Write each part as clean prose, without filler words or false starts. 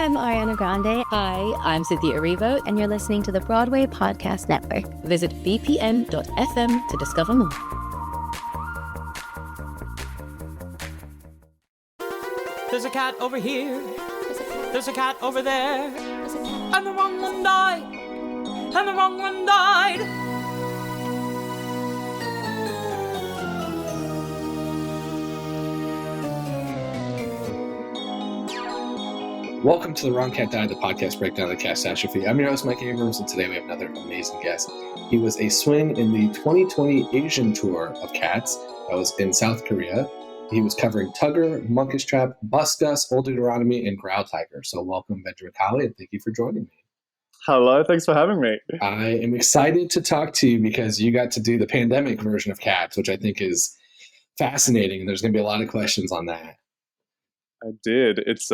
I'm Ariana Grande. Hi, I'm Cynthia Erivo. And you're listening to the Broadway Podcast Network. Visit bpn.fm to discover more. There's a cat over here. There's a cat over there. And the wrong one died. And the wrong one died. Welcome to the Wrong Cat Died, the podcast breakdown of the catastrophe. I'm your host, Mike Abrams, and today we have another amazing guest. He was a swing in the 2020 Asian tour of cats that was in South Korea. He was covering Tugger, Munkustrap, Bustopher, Old Deuteronomy, and Growltiger. So welcome, Benjamin Colley, and thank you for joining me. Hello, thanks for having me. I am excited to talk to you because you got to do the pandemic version of cats, which I think is fascinating, and there's going to be a lot of questions on that. I did. It's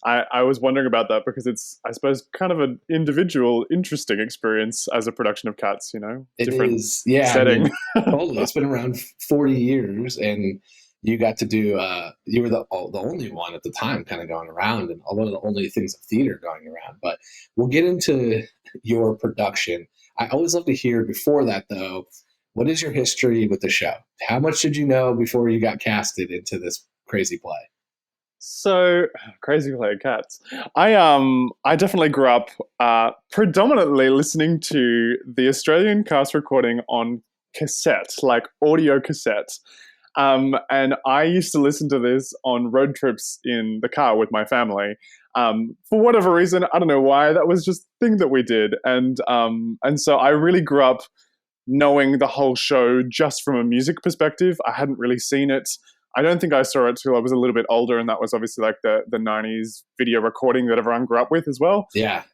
I was wondering about that because it's, I suppose, kind of an individual, interesting experience as a production of cats, you know? It different is, yeah. setting. I mean, totally. It's been around 40 years, and you got to do, you were the only one at the time kind of going around, and one of the only things of theater going around. But we'll get into your production. I always love to hear, before that, though, what is your history with the show? How much did you know before you got casted into this crazy play? So, crazy play of cats. I definitely grew up predominantly listening to the Australian cast recording on cassette, like audio cassette. And I used to listen to this on road trips in the car with my family. For whatever reason, I don't know why, that was just a thing that we did. And so I really grew up knowing the whole show just from a music perspective. I hadn't really seen it. I don't think I saw it till I was a little bit older, and that was obviously like the 90s video recording that everyone grew up with as well. Yeah.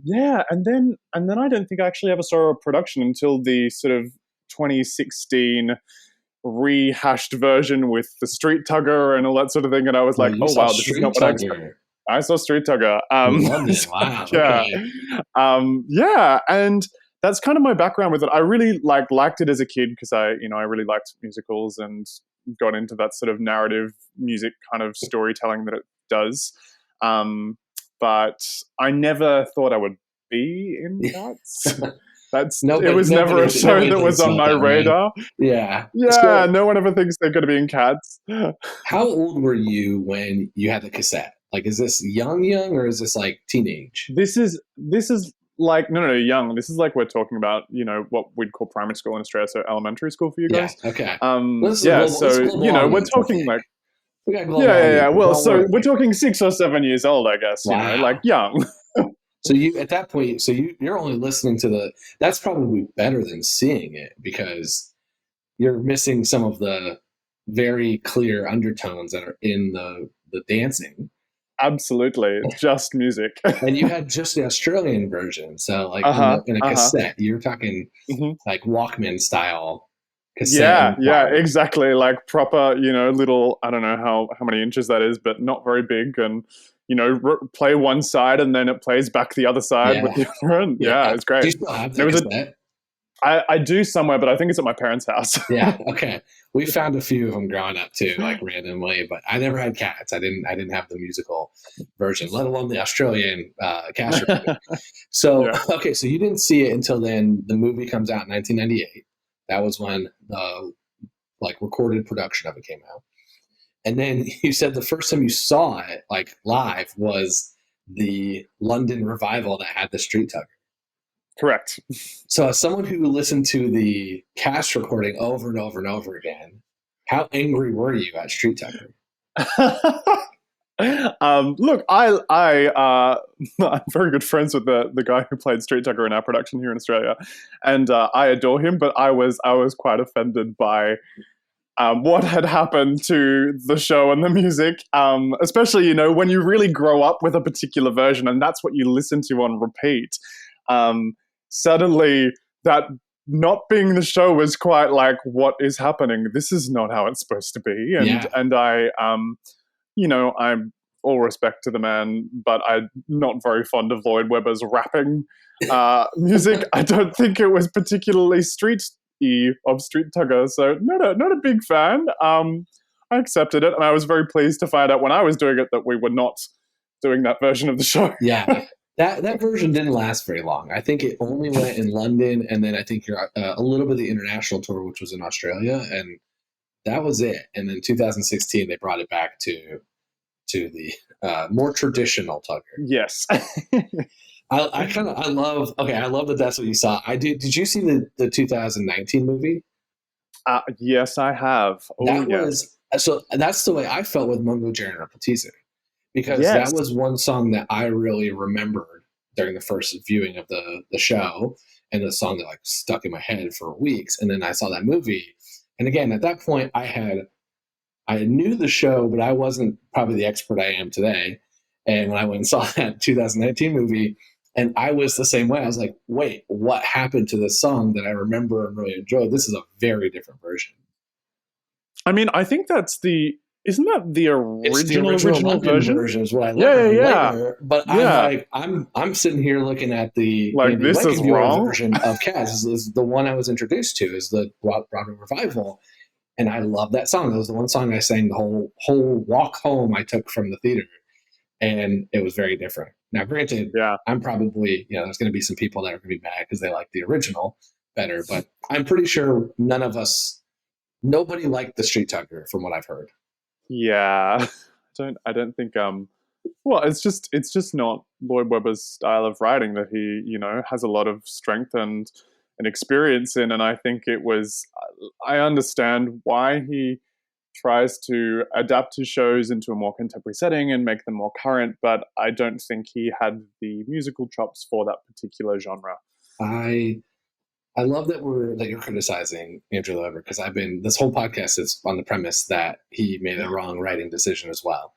Yeah, and then I don't think I actually ever saw a production until the sort of 2016 rehashed version with the Street Tugger and all that sort of thing, and I was like, oh wow, this is not what I expected. I saw Street Tugger. Wow. Yeah. Okay. Yeah, and that's kind of my background with it. I really liked it as a kid because I really liked musicals and got into that sort of narrative music kind of storytelling that it does. But I never thought I would be in that. It was never a show that was on my radar. Yeah. Yeah, so, no one ever thinks they're going to be in Cats. How old were you when you had the cassette? Like, is this young, or is this like teenage? This is like, no, young. This is like, we're talking about, what we'd call primary school in Australia, so elementary school for you guys. Yeah, okay. We're talking like, yeah. Well, so we're talking 6 or 7 years old, I guess, wow. Like young. So you, at that point, you're only listening to that's probably better than seeing it, because you're missing some of the very clear undertones that are in the dancing. Absolutely. It's just music. And you had just the Australian version. So like in a cassette, you're talking like Walkman style cassette. Yeah, exactly. Like proper, little, I don't know how many inches that is, but not very big. And, play one side and then it plays back the other side with the other end. Yeah, it's great. Do you still have the cassette? I do somewhere, but I think it's at my parents' house. Yeah. Okay. We found a few of them growing up too, like randomly, but I never had Cats. I didn't have the musical version, let alone the Australian cast recording. So, okay. So you didn't see it until then. The movie comes out in 1998. That was when the recorded production of it came out. And then you said the first time you saw it like live was the London revival that had the Street Tugger. Correct. So as someone who listened to the cast recording over and over and over again, how angry were you at Street Tugger? Look, I'm very good friends with the guy who played Street Tugger in our production here in Australia, and I adore him, but I was quite offended by what had happened to the show and the music, especially, when you really grow up with a particular version and that's what you listen to on repeat. Suddenly that not being the show was quite like, what is happening? This is not how it's supposed to be. And I, I'm all respect to the man, but I'm not very fond of Lloyd Webber's rapping music. I don't think it was particularly street-y of Street Tugger, so not a big fan. I accepted it, and I was very pleased to find out when I was doing it that we were not doing that version of the show. Yeah. That version didn't last very long. I think it only went in London, and then I think a little bit of the international tour, which was in Australia, and that was it. And then 2016, they brought it back to the more traditional Tugger. Yes. I love that that's what you saw. I did. Did you see the 2019 movie? Yes, I have. So that's the way I felt with Munkustrap and Repetizer. Because Yes. that was one song that I really remembered during the first viewing of the show, and the song that like stuck in my head for weeks. And then I saw that movie, and again at that point I knew the show, but I wasn't probably the expert I am today. And when I went and saw that 2019 movie, and I was the same way, I was like, wait, what happened to this song that I remember and really enjoyed? This is a very different version. I mean, I think isn't that the original version is what I learned later. But I'm sitting here looking at the this is wrong version of Cats. This is the one I was introduced to, is the Broadway revival, and I love that song. That was the one song I sang the whole walk home I took from the theater, and it was very different. Now, granted, I'm probably there's going to be some people that are going to be mad because they like the original better, but I'm pretty sure nobody liked the Street Tugger from what I've heard. Yeah, I don't think. Well, it's just not Lloyd Webber's style of writing that he has a lot of strength and experience in, and I think I understand why he tries to adapt his shows into a more contemporary setting and make them more current, but I don't think he had the musical chops for that particular genre. I love that you're criticizing Andrew Lloyd Webber, because this whole podcast is on the premise that he made a wrong writing decision as well.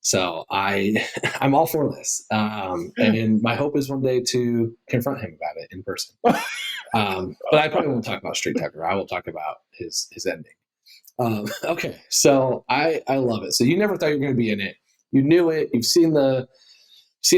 So I'm all for this, and my hope is one day to confront him about it in person. But I probably won't talk about Street Tugger. I will talk about his ending. Okay, so I love it. So you never thought you were going to be in it. You knew it. You've seen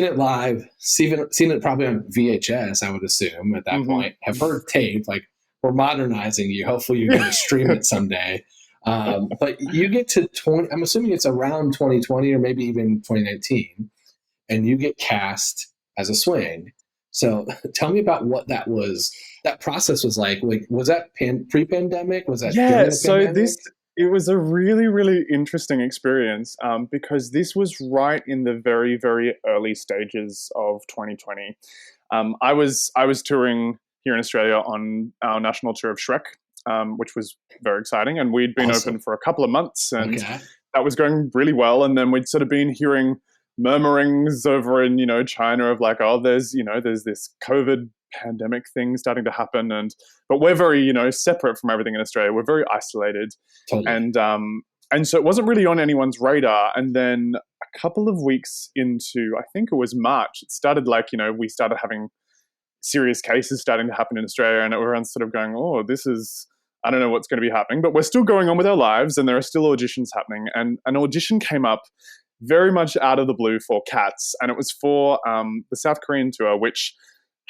it live, seen it probably on VHS, I would assume, at that point. Have heard tape, like, we're modernizing you. Hopefully you're going to stream it someday. But you get to I'm assuming it's around 2020 or maybe even 2019, and you get cast as a swing. So tell me about what that process was like. Like, was that pre-pandemic? Was that during the pandemic? It was a really, really interesting experience because this was right in the very, very early stages of 2020. I was touring here in Australia on our national tour of Shrek, which was very exciting, and we'd been open for a couple of months, and that was going really well. And then we'd sort of been hearing murmurings over in China of like, oh, there's this COVID pandemic thing starting to happen, but we're very separate from everything in Australia. We're very isolated. Totally. And so it wasn't really on anyone's radar. And then a couple of weeks into, I think it was March, it started we started having serious cases starting to happen in Australia, and everyone's sort of going, oh, I don't know what's going to be happening, but we're still going on with our lives, and there are still auditions happening. And an audition came up very much out of the blue for Cats, and it was for the South Korean tour, which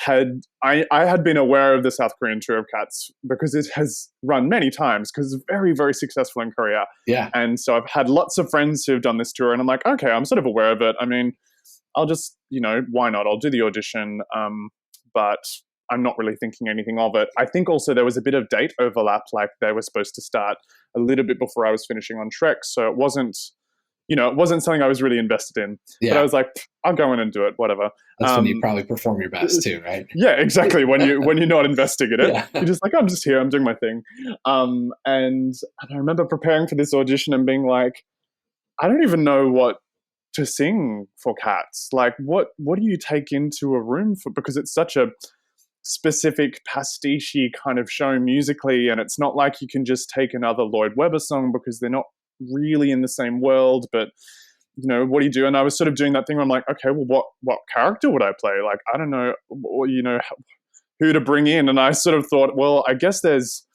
I had been aware of the South Korean tour of Cats because it has run many times, because it's very, very successful in Korea. Yeah. And so I've had lots of friends who've done this tour, and I'm like, okay, I'm sort of aware of it. I mean, I'll just, why not? I'll do the audition. But I'm not really thinking anything of it. I think also there was a bit of date overlap, like they were supposed to start a little bit before I was finishing on Shrek. So it wasn't something I was really invested in. Yeah. But I was like, I'll go in and do it, whatever. That's when you probably perform your best too, right? Yeah, exactly. When you're not investing in it, you're just like, I'm just here, I'm doing my thing. And I remember preparing for this audition and being like, I don't even know what to sing for Cats. Like, what do you take into a room for? Because it's such a specific pastiche kind of show musically, and it's not like you can just take another Lloyd Webber song because they're not really in the same world. But what do you do? And I was sort of doing that thing where I'm like, okay, well, what character would I play? Like, I don't know, who to bring in. And I sort of thought, well, I guess there's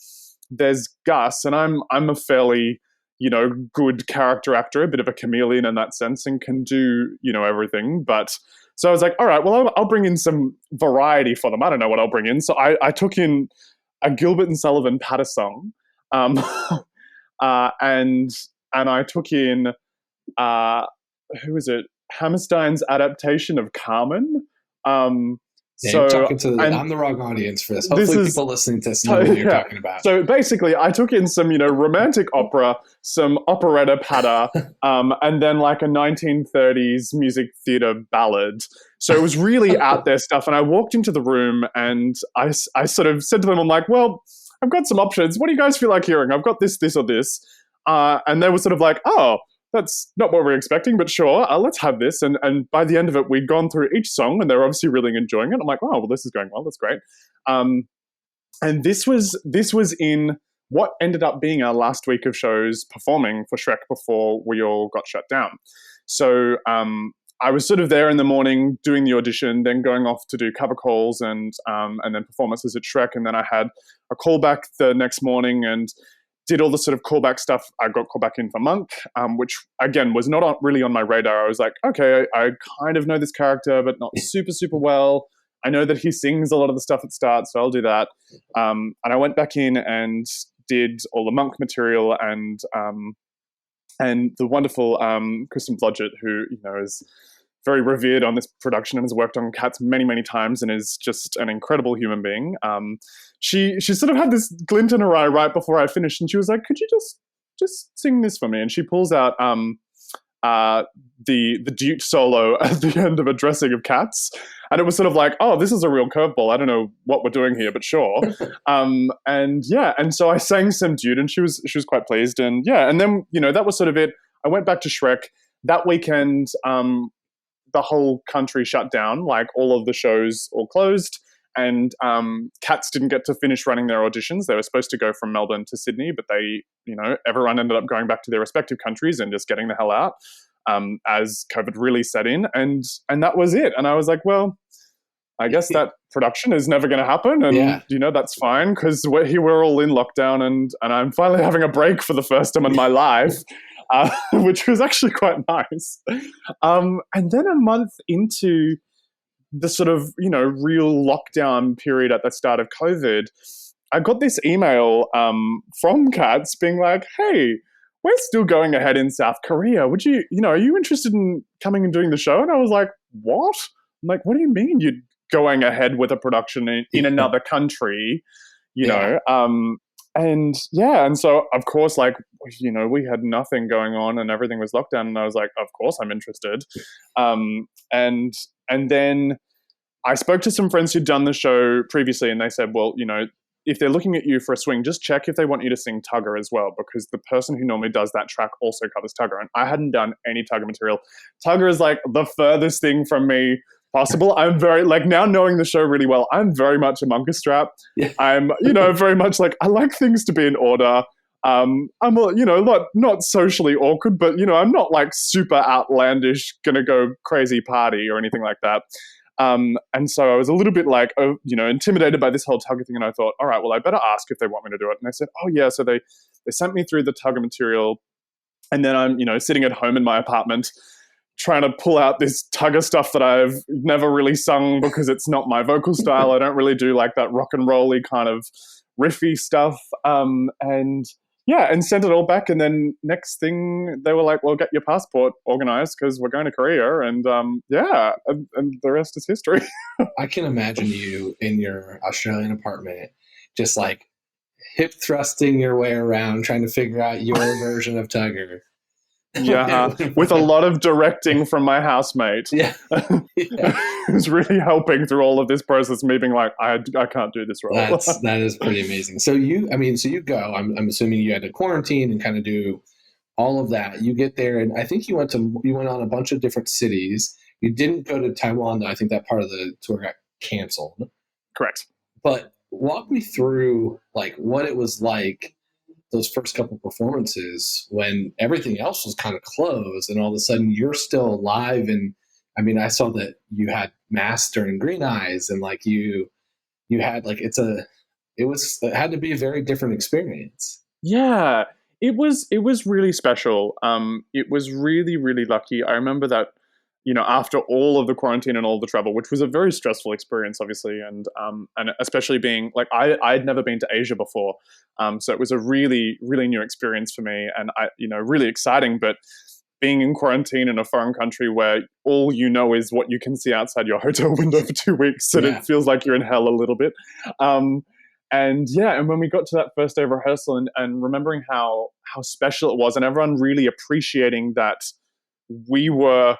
Gus, and I'm a fairly good character actor, a bit of a chameleon in that sense, and can do everything. But so I was like, all right, well, I'll bring in some variety for them. I don't know what I'll bring in. So I took in a Gilbert and Sullivan patter song, and I took in who is it? Hammerstein's adaptation of Carmen. Yeah, So you're talking to and I'm the wrong audience for this. Hopefully, people listening to this know what you're talking about. So basically, I took in some, romantic opera, some operetta patter, and then like a 1930s music theater ballad. So it was really out there stuff. And I walked into the room and I sort of said to them, I'm like, well, I've got some options. What do you guys feel like hearing? I've got this, this, or this. And they were sort of like, oh, that's not what we're expecting, but sure, let's have this. And by the end of it, we'd gone through each song and they were obviously really enjoying it. I'm like, oh, well, this is going well. That's great. And this was in what ended up being our last week of shows performing for Shrek before we all got shut down. So I was sort of there in the morning doing the audition, then going off to do cover calls and then performances at Shrek. And then I had a callback the next morning and did all the sort of callback stuff. I got called back in for Monk, which again was not really on my radar. I was like, okay, I kind of know this character, but not super, super well. I know that he sings a lot of the stuff at start, so I'll do that. And I went back in and did all the Monk material and the wonderful Kristen Blodgett, who is very revered on this production and has worked on Cats many, many times and is just an incredible human being. She sort of had this glint in her eye right before I finished, and she was like, "Could you just sing this for me?" And she pulls out the Duke solo at the end of A Dressing of Cats, and it was sort of like, "Oh, this is a real curveball. I don't know what we're doing here, but sure." And so I sang some Dude, and she was quite pleased, and then that was sort of it. I went back to Shrek that weekend. The whole country shut down, like all of the shows all closed, and Cats didn't get to finish running their auditions. They were supposed to go from Melbourne to Sydney, but they, everyone ended up going back to their respective countries and just getting the hell out as COVID really set in, and that was it. And I was like, well, I guess that production is never going to happen, and that's fine because we're all in lockdown, and I'm finally having a break for the first time in my life. Which was actually quite nice. And then a month into the sort of, real lockdown period at the start of COVID, I got this email from Cats being like, hey, we're still going ahead in South Korea. Would you, are you interested in coming and doing the show? And I was like, what? I'm like, what do you mean you're going ahead with a production in another country? And so of course, we had nothing going on and everything was locked down, and I was like, of course I'm interested. And then I spoke to some friends who'd done the show previously, and they said, well, if they're looking at you for a swing, just check if they want you to sing Tugger as well, because the person who normally does that track also covers Tugger, and I hadn't done any Tugger material. Tugger is like the furthest thing from me possible. I'm very, now knowing the show really well, I'm very much a Munkustrap. Yeah. I'm, very much I like things to be in order. I'm, not socially awkward, but, I'm not super outlandish, gonna go crazy party or anything like that. And so I was a little bit intimidated by this whole Tugger thing. And I thought, all right, well, I better ask if they want me to do it. And they said, oh yeah. So they sent me through the Tugger material, and then I'm, sitting at home in my apartment, trying to pull out this Tugger stuff that I've never really sung because it's not my vocal style. I don't really do that rock and roll-y kind of riffy stuff. And sent it all back. And then next thing they were like, well, get your passport organized because we're going to Korea. And and the rest is history. I can imagine you in your Australian apartment, just hip thrusting your way around, trying to figure out your version of Tugger. Yeah, with a lot of directing from my housemate. Yeah. Who's really helping through all of this process, me being like, I can't do this role. That is pretty amazing. So you go, I'm assuming you had to quarantine and kind of do all of that. You get there, and I think you went on a bunch of different cities. You didn't go to Taiwan, though. I think that part of the tour got canceled. Correct. But walk me through what it was like those first couple performances when everything else was kind of closed, and all of a sudden you're still alive. And I saw that you had masks during Green Eyes, and you had it had to be a very different experience. Yeah, it was really special. It was really, really lucky. I remember that, after all of the quarantine and all the travel, which was a very stressful experience, obviously, and especially being I'd never been to Asia before, so it was a really, really new experience for me, and really exciting. But being in quarantine in a foreign country where all you know is what you can see outside your hotel window for 2 weeks, and it feels like you're in hell a little bit. And when we got to that first day of rehearsal and remembering how special it was, and everyone really appreciating that we were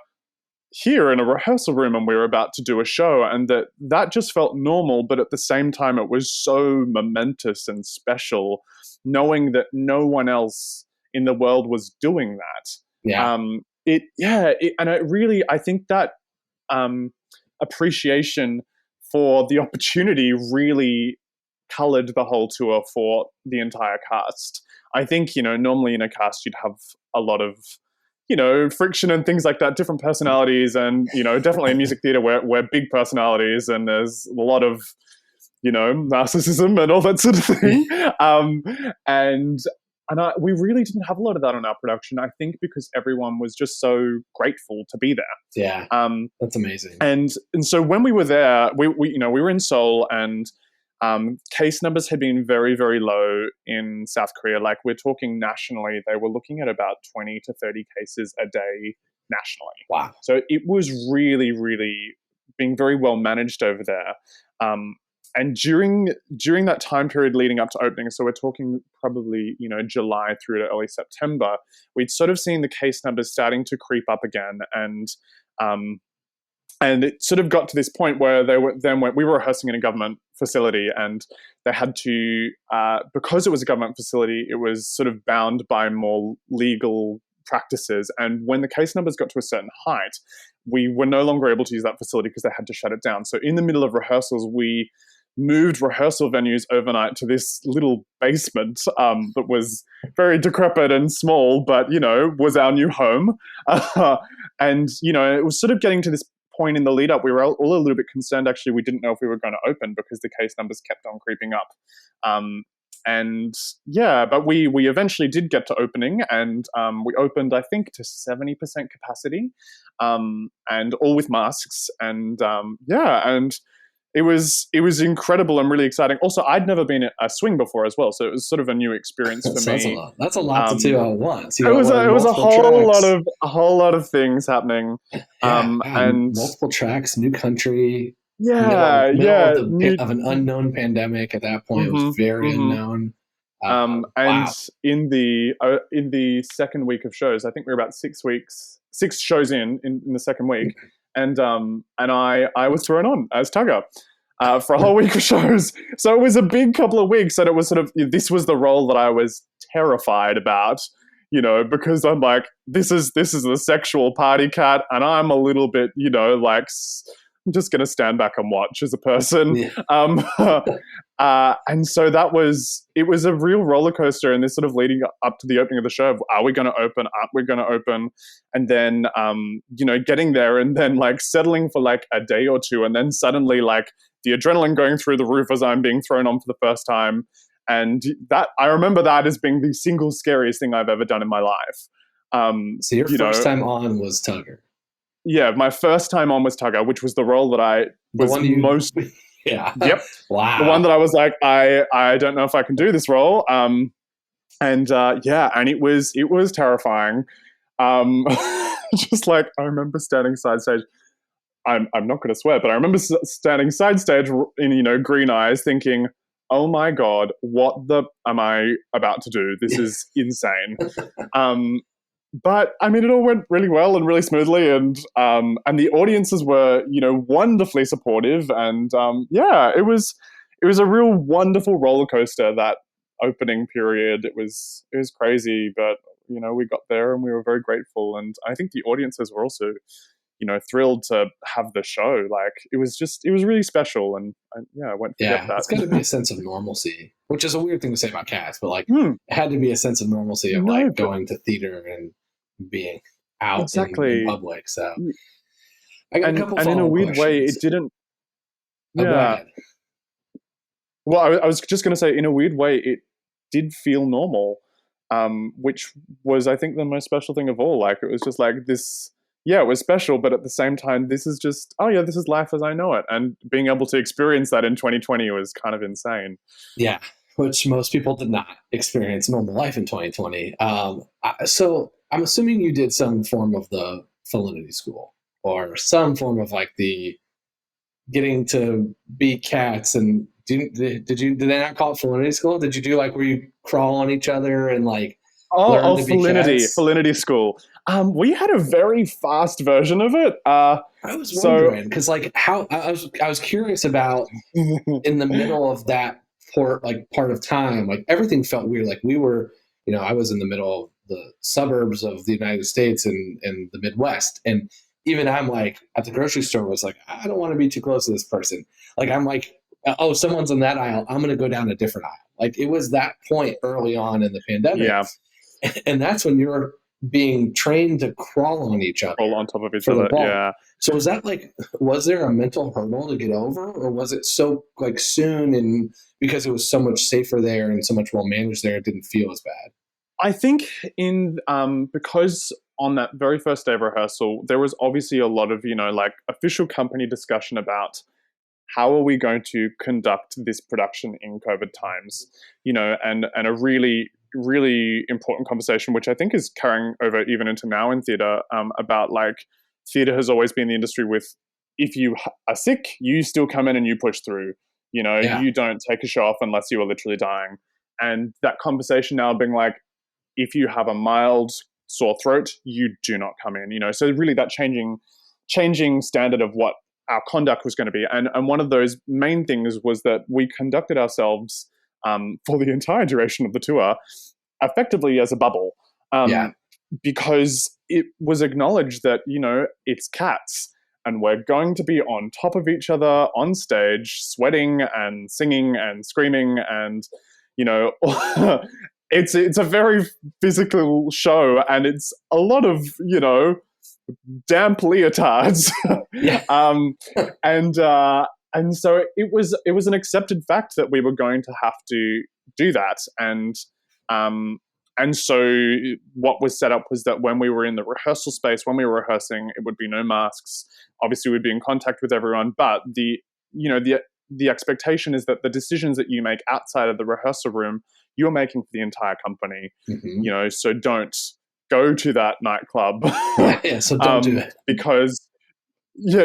here in a rehearsal room and we were about to do a show, and that just felt normal, but at the same time it was so momentous and special knowing that no one else in the world was doing that. I think that appreciation for the opportunity really colored the whole tour for the entire cast. I think, normally in a cast you'd have a lot of friction and things like that, different personalities, and, definitely in music theatre we're big personalities and there's a lot of, narcissism and all that sort of thing. We really didn't have a lot of that on our production, I think, because everyone was just so grateful to be there. Yeah, that's amazing. And so when we were there, we were in Seoul, and case numbers had been very, very low in South Korea. Like, we're talking nationally, they were looking at about 20 to 30 cases a day nationally. Wow. So it was really, really being very well managed over there. And during that time period leading up to opening, so we're talking probably, July through to early September, we'd sort of seen the case numbers starting to creep up again. And it sort of got to this point where we were rehearsing in a government facility, and they had to, because it was a government facility, it was sort of bound by more legal practices. And when the case numbers got to a certain height, we were no longer able to use that facility because they had to shut it down. So in the middle of rehearsals, we moved rehearsal venues overnight to this little basement that was very decrepit and small, but, was our new home. And, it was sort of getting to this point in the lead up. We were all a little bit concerned, actually. We didn't know if we were going to open because the case numbers kept on creeping up. But we eventually did get to opening, and we opened, I think, to 70% capacity, and all with masks. And it was incredible and really exciting. Also, I'd never been at a swing before as well, so it was sort of a new experience for me. That's a lot to do at once. It was a whole lot of things happening, and multiple tracks, new country. Yeah, of an unknown pandemic at that point. It was very unknown. In the second week of shows, I think we were about 6 shows in the second week. And I was thrown on as Tugger for a whole week of shows. So it was a big couple of weeks, and it was sort of, this was the role that I was terrified about, because I'm like, this is the sexual party cat, and I'm a little bit, I'm just going to stand back and watch as a person. Yeah. And so it was a real roller coaster, and this sort of leading up to the opening of the show of, are we going to open? Aren't we going to open? And then, getting there and then settling for a day or two. And then suddenly the adrenaline going through the roof as I'm being thrown on for the first time. And that, I remember that as being the single scariest thing I've ever done in my life. So your first time on was Tugger. Yeah, my first time on was Tugger, which was the role that I was most... Yeah. Yep. Wow. The one that I was like, I don't know if I can do this role. And it was terrifying. Just I remember standing side stage. I'm not going to swear, but I remember standing side stage in, green eyes thinking, oh my God, what am I about to do? This is insane. But I mean, it all went really well and really smoothly, and the audiences were, wonderfully supportive, and it was a real wonderful roller coaster, that opening period. It was crazy, but we got there and we were very grateful, and I think the audiences were also, thrilled to have the show. It was really special, and I won't forget that. It's got to be a sense of normalcy, which is a weird thing to say about cats, but it had to be a sense of normalcy of going to theater and being out in public. So I got a couple and in a weird questions. way, it didn't. Go ahead. Well, I was just going to say, in a weird way, it did feel normal, which was, I think, the most special thing of all. It was just this. Yeah, it was special, but at the same time, this is just, this is life as I know it. And being able to experience that in 2020 was kind of insane. Yeah, which most people did not experience normal life in 2020. So I'm assuming you did some form of the felinity school or some form of like the getting to be cats. And did they not call it felinity school? Did you do like where you crawl on each other and like learn to be cats? Felinity school. We had a very fast version of it. I was wondering because like how I was curious about in the middle of that part of time, like everything felt weird. Like we were, I was in the middle of the suburbs of the United States and the Midwest, and even I'm like at the grocery store was like, I don't want to be too close to this person. Like I'm like, oh, someone's in that aisle, I'm going to go down a different aisle. Like it was that point early on in the pandemic, and that's when you're being trained to crawl on each other, crawl on top of each other. Yeah. So was there a mental hurdle to get over, or was it so like soon and because it was so much safer there and so much well managed there, it didn't feel as bad? I think because on that very first day of rehearsal, there was obviously a lot of, like official company discussion about how are we going to conduct this production in COVID times, and a really, really important conversation, which I think is carrying over even into now in theatre, about like theatre has always been the industry with, if you are sick, you still come in and you push through, you don't take a show off unless you are literally dying. And that conversation now being like, if you have a mild sore throat, you do not come in, so really that changing standard of what our conduct was going to be. And one of those main things was that we conducted ourselves for the entire duration of the tour effectively as a bubble, because it was acknowledged that, it's cats and we're going to be on top of each other on stage, sweating and singing and screaming and, it's a very physical show and it's a lot of, damp leotards. And so it was an accepted fact that we were going to have to do that. And so what was set up was that when we were in the rehearsal space, when we were rehearsing, it would be no masks. Obviously we'd be in contact with everyone, but the expectation is that the decisions that you make outside of the rehearsal room, you're making for the entire company, so don't go to that nightclub. So don't do it. Because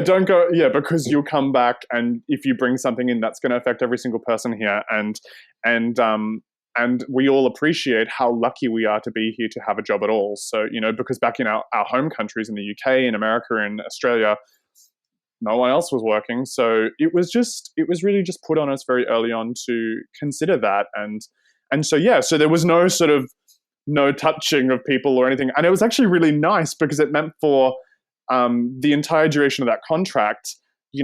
don't go. Yeah, because you'll come back, and if you bring something in, that's going to affect every single person here. And we all appreciate how lucky we are to be here to have a job at all. So because back in our home countries in the UK, in America, in Australia, no one else was working. So it was really just put on us very early on to consider that. And so there was no sort of no touching of people or anything. And it was actually really nice because it meant for the entire duration of that contract,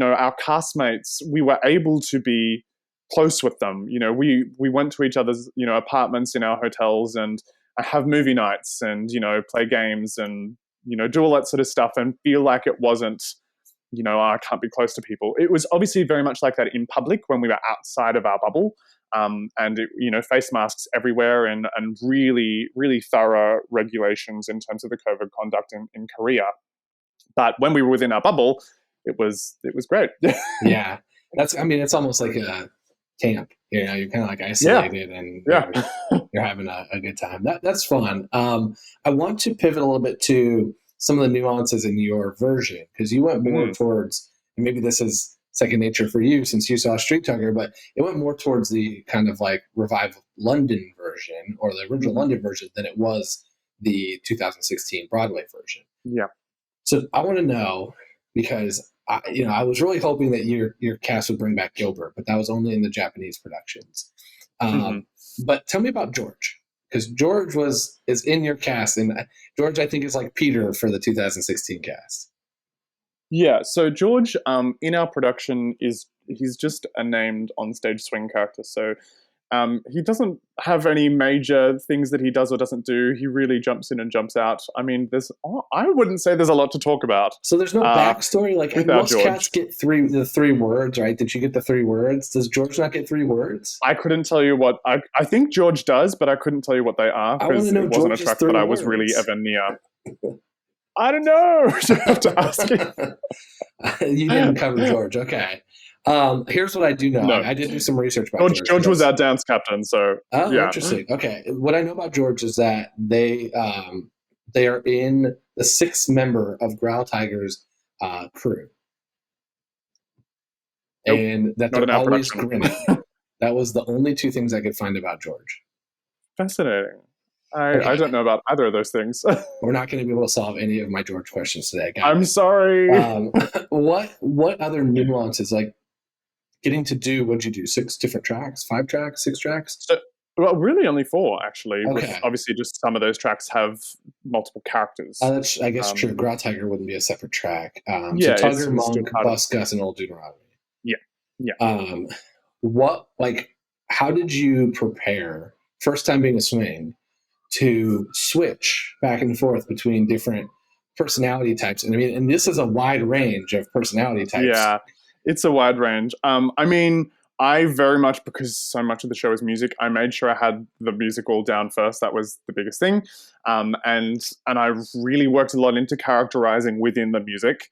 our castmates, we were able to be close with them. We went to each other's, apartments in our hotels and have movie nights and, play games and, do all that sort of stuff and feel like it wasn't, I can't be close to people. It was obviously very much like that in public when we were outside of our bubble. And face masks everywhere and really, really thorough regulations in terms of the COVID conduct in Korea. But when we were within our bubble, it was great. Yeah. It's almost like a camp. You're kind of like isolated and you're having a good time. That's fun. I want to pivot a little bit to some of the nuances in your version because you went more towards, and maybe this is second nature for you since you saw Street Tugger, but it went more towards the kind of like revived London version or the original London version than it was the 2016 Broadway version. Yeah. So I want to know because I was really hoping that your cast would bring back Gilbert, but that was only in the Japanese productions. But tell me about George because George is in your cast, and George I think is like Peter for the 2016 cast. Yeah, so George, in our production, he's just a named on-stage swing character. So he doesn't have any major things that he does or doesn't do. He really jumps in and jumps out. I mean, I wouldn't say there's a lot to talk about. So there's no backstory? Like most cats get the three words, right? Did you get the 3 words? Does George not get 3 words? I couldn't tell you what... I think George does, but I couldn't tell you what they are because it wasn't a track that I was really ever near. I don't know. You have to ask him. You didn't cover George. Okay. Here's what I do know. I did do some research about George. George was our dance captain, so interesting. Okay. What I know about George is that they they are in the 6th member of Growltiger's crew. Nope, and that not in they're our always production. grinning. That was the only 2 things I could find about George. Fascinating. Okay. I don't know about either of those things. We're not going to be able to solve any of my George questions today, guys. I'm sorry. What other nuances, like getting to do, what'd you do? 6 different tracks, 5 tracks, 6 tracks? So, well, really only 4, actually. Okay. With obviously, just some of those tracks have multiple characters. That's, I guess, true. Growltiger wouldn't be a separate track. Yeah, so it's Tugger, still Monk, part of- Bus, Gus, and Old Deuteronomy. Yeah. What, like, how did you prepare, first time being a swing, to switch back and forth between different personality types? And I mean, and this is a wide range of personality types. Yeah, it's a wide range. I mean, I very much, because so much of the show is music, I made sure I had the music all down first. That was the biggest thing. And I really worked a lot into characterizing within the music,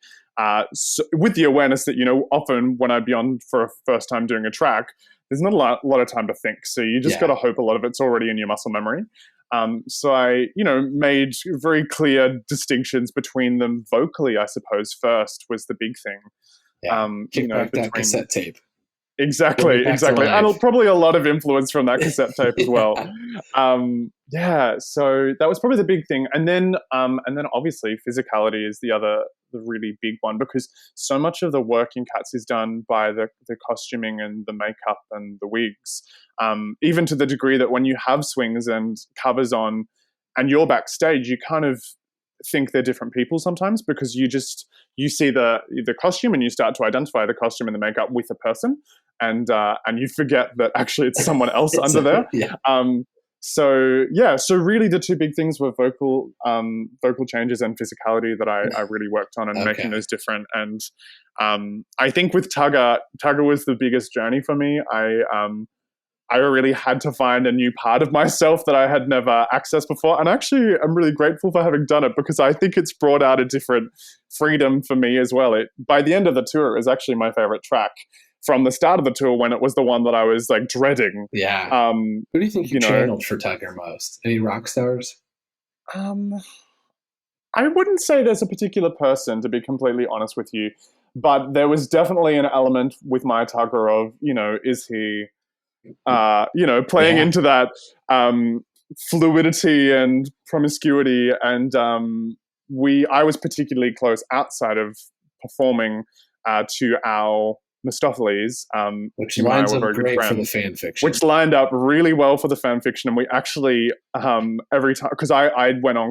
so with the awareness that, often when I'd be on for a first time doing a track, there's not a lot of time to think. So you just got to hope a lot of it's already in your muscle memory. So I, made very clear distinctions between them vocally, I suppose, first was the big thing. Yeah. Kick back that cassette tape. Exactly. And probably a lot of influence from that cassette tape as well. So that was probably the big thing. And then obviously physicality is the really big one, because so much of the work in Cats is done by the costuming and the makeup and the wigs, even to the degree that when you have swings and covers on and you're backstage, you kind of think they're different people sometimes, because you see the costume and you start to identify the costume and the makeup with a person, and you forget that actually it's someone else under there. Yeah. So really the 2 big things were vocal changes and physicality that I really worked on, and making those different. And I think with Tugger was the biggest journey for me. I really had to find a new part of myself that I had never accessed before. And actually, I'm really grateful for having done it, because I think it's brought out a different freedom for me as well. By the end of the tour, it was actually my favorite track from the start of the tour, when it was the one that I was like dreading. Yeah. Who do you think you channeled for Tugger most? Any rock stars? I wouldn't say there's a particular person, to be completely honest with you, but there was definitely an element with my Tugger of, is he... playing into that fluidity and promiscuity, and I was particularly close outside of performing to our Mistopheles, which him lines and I were up very good great for the friends, fan fiction. which lined up really well for the fan fiction. And we actually every time, because I went on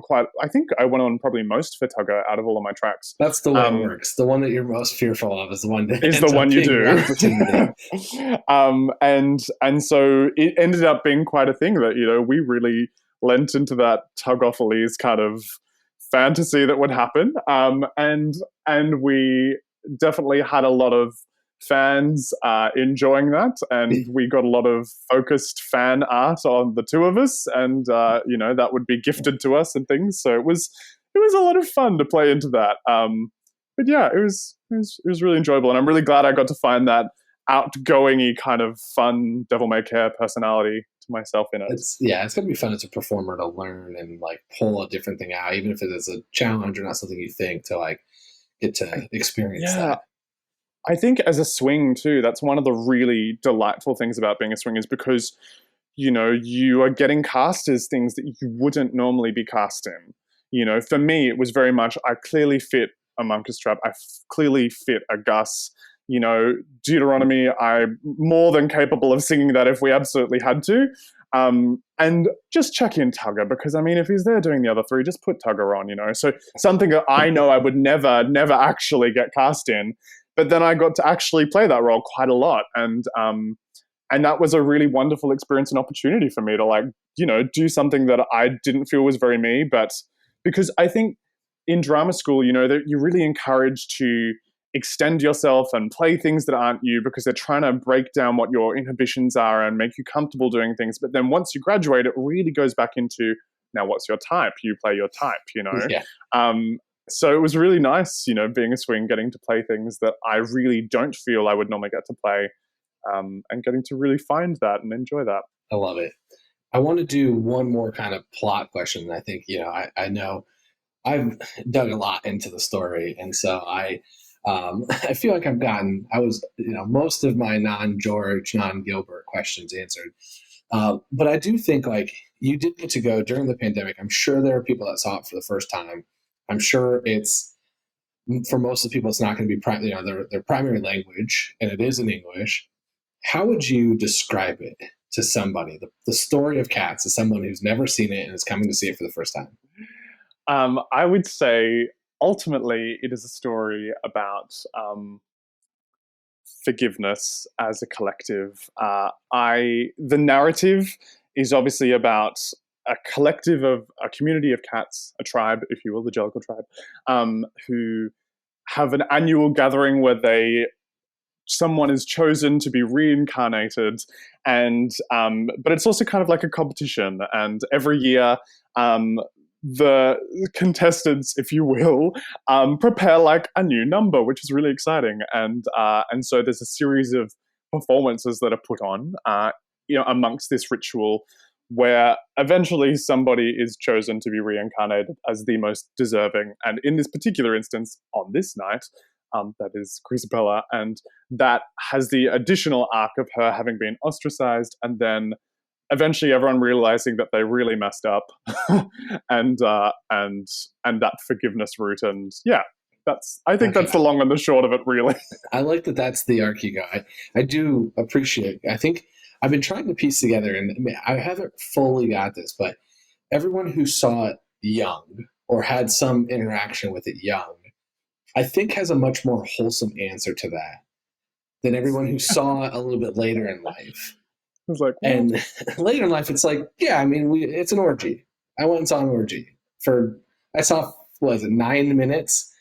probably most for Tugger out of all of my tracks. That's the way it works. The one that you're most fearful of is the one that is the one you do. And so it ended up being quite a thing that we really lent into that Tugophiles kind of fantasy that would happen, and we definitely had a lot of fans enjoying that, and we got a lot of focused fan art on the 2 of us, and that would be gifted to us and things. So it was a lot of fun to play into that. But yeah, it was really enjoyable, and I'm really glad I got to find that outgoing-y kind of fun devil may care personality to myself in it. It's gonna be fun as a performer to learn and like pull a different thing out, even if it is a challenge or not something you think, to like get to experience that. I think as a swing too, that's one of the really delightful things about being a swing, is because you are getting cast as things that you wouldn't normally be cast in. For me, it was very much, I clearly fit a Munkustrap, I clearly fit a Gus. Deuteronomy, I'm more than capable of singing that if we absolutely had to. And just check in Tugger, because if he's there doing the other 3, just put Tugger on, So something that I know I would never actually get cast in, but then I got to actually play that role quite a lot. And that was a really wonderful experience and opportunity for me to do something that I didn't feel was very me, but because I think in drama school, that you're really encouraged to extend yourself and play things that aren't you, because they're trying to break down what your inhibitions are and make you comfortable doing things. But then once you graduate, it really goes back into, now what's your type? You play your type, Yeah. So it was really nice, being a swing, getting to play things that I really don't feel I would normally get to play, and getting to really find that and enjoy that. I love it. I want to do one more kind of plot question. I think, I know I've dug a lot into the story, and so I feel like I was, most of my non-George, non-Gilbert questions answered. But I do think like you did get to go during the pandemic. I'm sure there are people that saw it for the first time. I'm sure for most of the people, it's not going to be their primary language, and it is in English. How would you describe it to somebody, the story of Cats, to someone who's never seen it and is coming to see it for the first time? I would say ultimately it is a story about forgiveness as a collective. The narrative is obviously about a collective of a community of cats, a tribe, if you will, the Jellicle tribe, who have an annual gathering where someone is chosen to be reincarnated, and but it's also kind of like a competition. And every year, the contestants, if you will, prepare like a new number, which is really exciting. And so there's a series of performances that are put on, amongst this ritual, where eventually somebody is chosen to be reincarnated as the most deserving. And in this particular instance, on this night, that is Grisabella, and that has the additional arc of her having been ostracized, and then eventually everyone realizing that they really messed up, and that forgiveness route. And yeah, I think that's the long and the short of it, really. I like that. That's the arc you got. I do appreciate. I think I've been trying to piece together, and I haven't fully got this, but everyone who saw it young or had some interaction with it young, I think has a much more wholesome answer to that than everyone who saw it a little bit later in life. I was like, what? And later in life, it's like, yeah, I mean, it's an orgy. I went and saw an orgy I saw, 9 minutes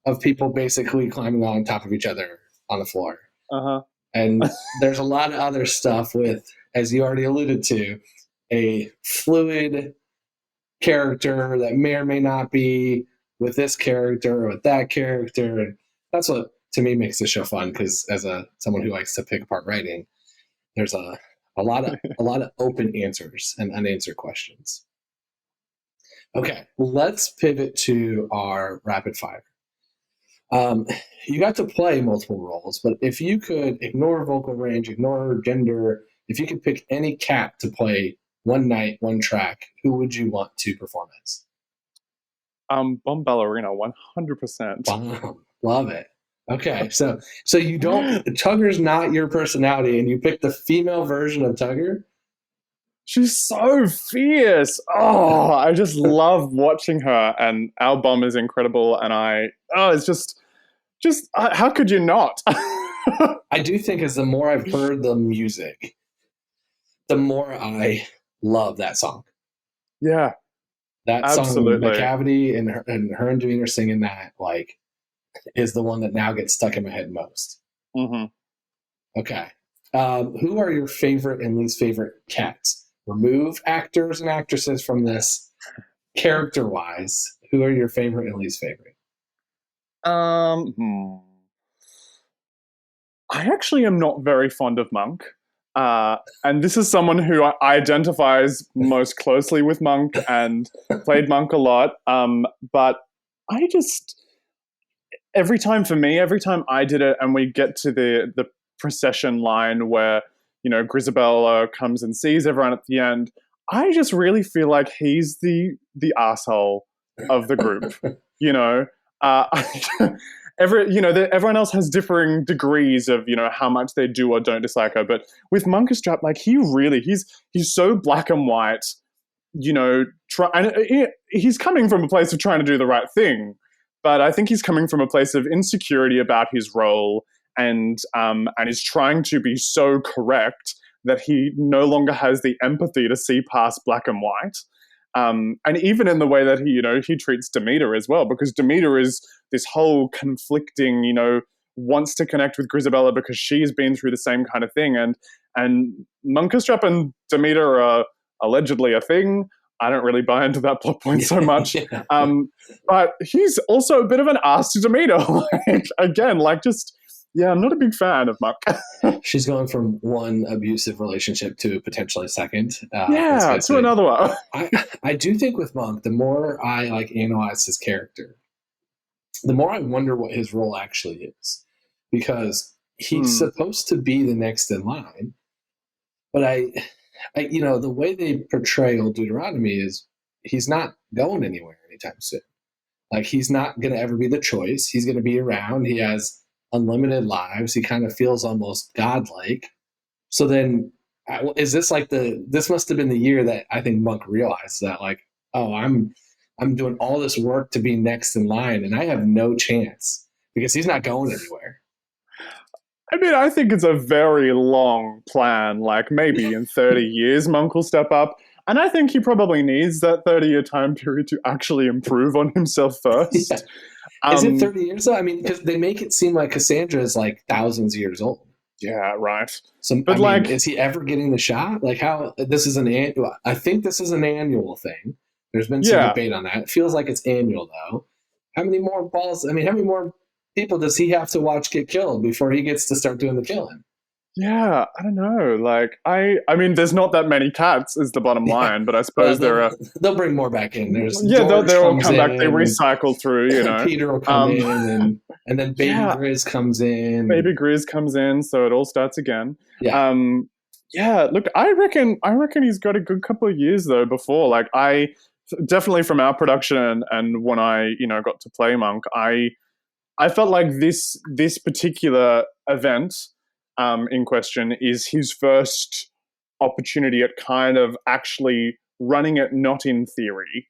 of people basically climbing on top of each other on the floor. Uh-huh. And there's a lot of other stuff with, as you already alluded to, a fluid character that may or may not be with this character or with that character. And that's what, to me, makes the show fun, because as someone who likes to pick apart writing, there's a lot of open answers and unanswered questions. Okay, let's pivot to our rapid fire. You got to play multiple roles, but if you could ignore vocal range, ignore gender, if you could pick any cat to play one night, one track, who would you want to perform as? Bomb Ballerina, 100%. Bomb. Love it. Okay, so you don't, Tugger's not your personality, and you picked the female version of Tugger? She's so fierce. Oh, I just love watching her, and our Bomb is incredible, and it's just how could you not? I do think as the more I've heard the music, the more I love that song. Yeah. That absolutely. song, McCavity and her and Demeanor singing that, like, is the one that now gets stuck in my head most. Mm-hmm. Okay. Who are your favorite and least favorite cats? Remove actors and actresses from this. Character-wise, who are your favorite and least favorite? I actually am not very fond of Monk. And this is someone who identifies most closely with Monk and played Monk a lot. But I just, every time I did it and we get to the procession line where, Grisabella comes and sees everyone at the end, I just really feel like he's the asshole of the group, everyone else has differing degrees of, how much they do or don't dislike her. But with Munkustrap, like, he's so black and white, he's coming from a place of trying to do the right thing. But I think he's coming from a place of insecurity about his role, and is trying to be so correct that he no longer has the empathy to see past black and white. And even in the way that he treats Demeter as well, because Demeter is this whole conflicting, wants to connect with Grisabella because she's been through the same kind of thing. And Munkustrap and Demeter are allegedly a thing. I don't really buy into that plot point so much. Yeah. But he's also a bit of an ass to Demeter. Just Yeah, I'm not a big fan of Monk. She's going from one abusive relationship to potentially a second. Yeah, to another one. I do think with Monk, the more I like analyze his character, the more I wonder what his role actually is, because he's supposed to be the next in line. But I the way they portray old Deuteronomy is he's not going anywhere anytime soon. Like, he's not going to ever be the choice. He's going to be around. He has unlimited lives. He kind of feels almost godlike. So then, is this like this must have been the year that I think Monk realized that, like, oh, I'm doing all this work to be next in line, and I have no chance because he's not going anywhere. I mean, I think it's a very long plan. Like, maybe in 30 years, Monk will step up. And I think he probably needs that 30-year time period to actually improve on himself first. Yeah. Is it 30 years though? I mean, because they make it seem like Cassandra is like thousands of years old. Yeah, right. So, but I mean, is he ever getting the shot? Like, how this is an annual? I think this is an annual thing. There's been some debate on that. It feels like it's annual though. How many more balls? I mean, how many more people does he have to watch get killed before he gets to start doing the killing? Yeah, I don't know. Like, I mean, there's not that many cats is the bottom line, but I suppose they'll bring more back in. They'll all come back. They recycle through, you know. Peter will come in, and then Baby Grizz comes in. Baby Grizz comes in, so it all starts again. Yeah. Look, I reckon he's got a good couple of years though before. Like, I definitely from our production and when I got to play Monk, I felt like this particular event in question is his first opportunity at kind of actually running it not in theory.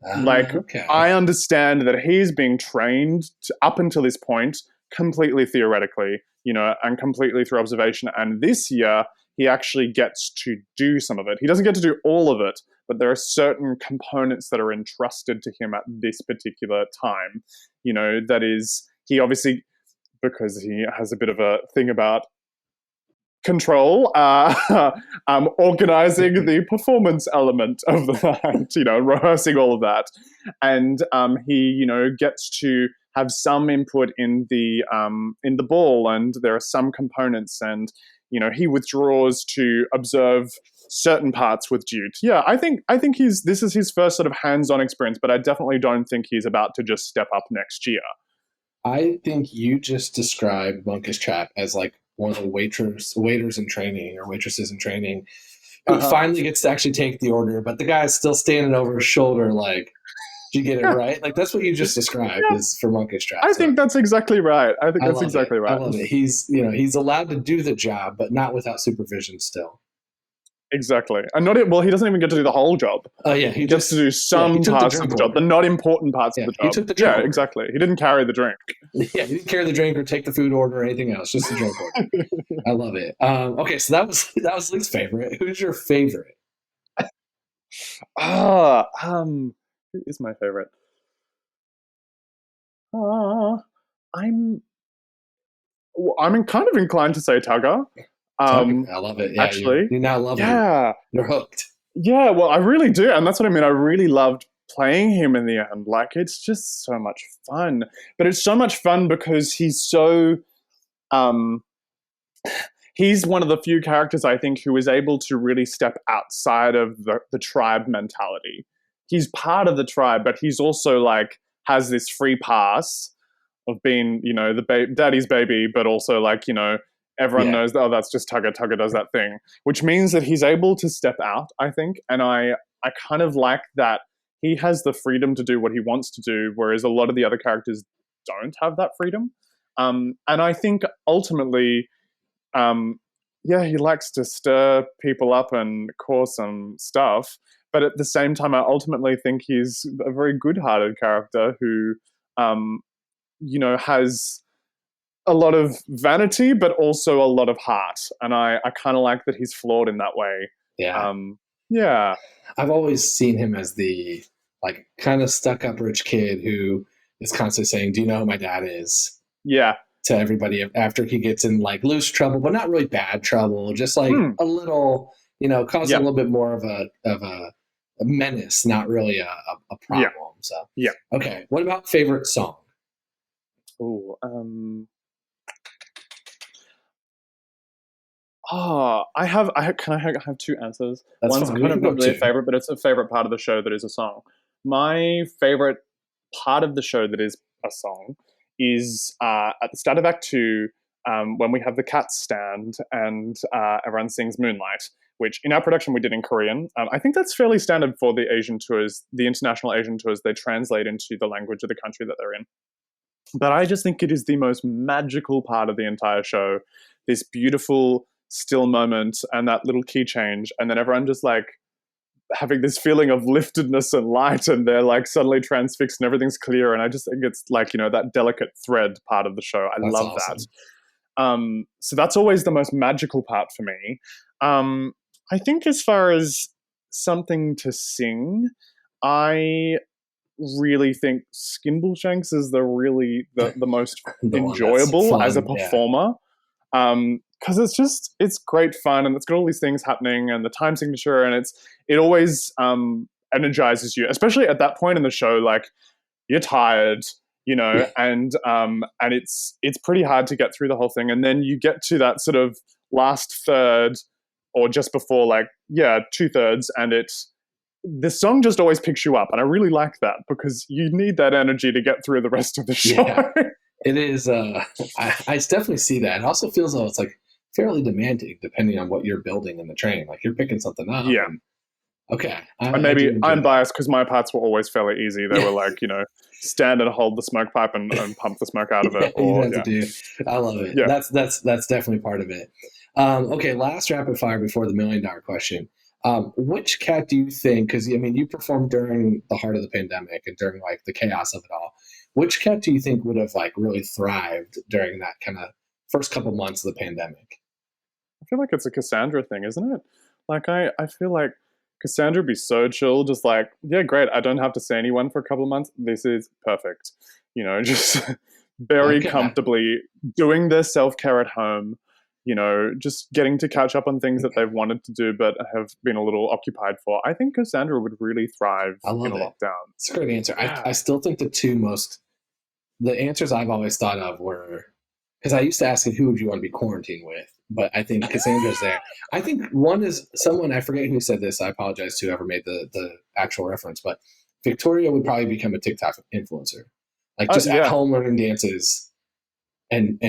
I understand that he's being trained up until this point completely theoretically, and completely through observation. And this year, he actually gets to do some of it. He doesn't get to do all of it, but there are certain components that are entrusted to him at this particular time. That is, he obviously, because he has a bit of a thing about control, organizing the performance element of the night, rehearsing all of that. And he, gets to have some input in the ball, and there are some components, and he withdraws to observe certain parts with Dude. Yeah, I think this is his first sort of hands-on experience, but I definitely don't think he's about to just step up next year. I think you just described Munkustrap as like one of the waiters in training or waitresses in training who finally gets to actually take the order, but the guy's still standing over his shoulder like, did you get it right? Like, that's what you just described is for Munkustrap. I think that's exactly right. I love it. He's he's allowed to do the job, but not without supervision still. Exactly. And he doesn't even get to do the whole job. He gets to do some parts of the job, the not important parts of the job. He took the drink order. Exactly. He didn't carry the drink. Yeah, he didn't carry the drink or take the food order or anything else, just the drink order. I love it. Okay, so that was Lee's favorite. Who's your favorite? Who is my favorite? I'm kind of inclined to say Tugger. I love it. Yeah, actually, you now love him. You're hooked. Yeah, well, I really do, and that's what I mean. I really loved playing him in the end. Like, it's just so much fun. But it's so much fun because he's so he's one of the few characters I think who is able to really step outside of the tribe mentality. He's part of the tribe, but he's also like has this free pass of being, the daddy's baby, but also like, everyone knows that, that's just Tugger. Tugger does that thing, which means that he's able to step out, I think. And I kind of like that he has the freedom to do what he wants to do, whereas a lot of the other characters don't have that freedom. And I think ultimately, he likes to stir people up and cause some stuff. But at the same time, I ultimately think he's a very good-hearted character who, has a lot of vanity, but also a lot of heart. And I kind of like that he's flawed in that way. Yeah. I've always seen him as the like kind of stuck-up rich kid who is constantly saying, "Do you know who my dad is?" Yeah. To everybody after he gets in like loose trouble, but not really bad trouble, just like a little, causing a little bit more of a menace, not really a problem. Okay. What about favorite song? Oh, Can I have two answers? That's One's fine. kind of not really a favorite, but it's a favorite part of the show that is a song. My favorite part of the show that is a song is at the start of Act 2, when we have the cats stand and everyone sings Moonlight, which in our production we did in Korean. I think that's fairly standard for the Asian tours, the international Asian tours. They translate into the language of the country that they're in. But I just think it is the most magical part of the entire show. This beautiful still moment and that little key change, and then everyone just like having this feeling of liftedness and light, and they're like suddenly transfixed and everything's clear. And I just think it's like, that delicate thread part of the show. I love awesome. that. So that's always the most magical part for me. I think as far as something to sing, I really think Skimbleshanks is the most enjoyable as a performer. Because it's great fun, and it's got all these things happening, and the time signature, and it always energizes you, especially at that point in the show. Like, you're tired, and it's pretty hard to get through the whole thing, and then you get to that sort of last third, or just before, 2/3, and the song just always picks you up, and I really like that because you need that energy to get through the rest of the show. Yeah, it is. I definitely see that. It also feels though it's like fairly demanding depending on what you're building in the train. Like, you're picking something up. Yeah. Okay. And maybe I'm biased because my parts were always fairly easy. They were like, stand and hold the smoke pipe and pump the smoke out of it. I love it. Yeah. That's definitely part of it. Okay, last rapid fire before the $1 million question. Which cat do you think, because you performed during the heart of the pandemic and during like the chaos of it all, which cat do you think would have like really thrived during that kind of first couple months of the pandemic? I feel like it's a Cassandra thing, isn't it? Like, I feel like Cassandra would be so chill, just like, yeah, great, I don't have to see anyone for a couple of months. This is perfect. Just very comfortably doing their self-care at home, just getting to catch up on things that they've wanted to do but have been a little occupied for. I think Cassandra would really thrive in a lockdown. It's a great answer. Yeah. I still think the answers I've always thought of were, because I used to ask who would you want to be quarantined with, but I think Cassandra's there. I think one is someone, I forget who said this, I apologize to whoever made the actual reference, but Victoria would probably become a TikTok influencer. Like, just at home learning dances and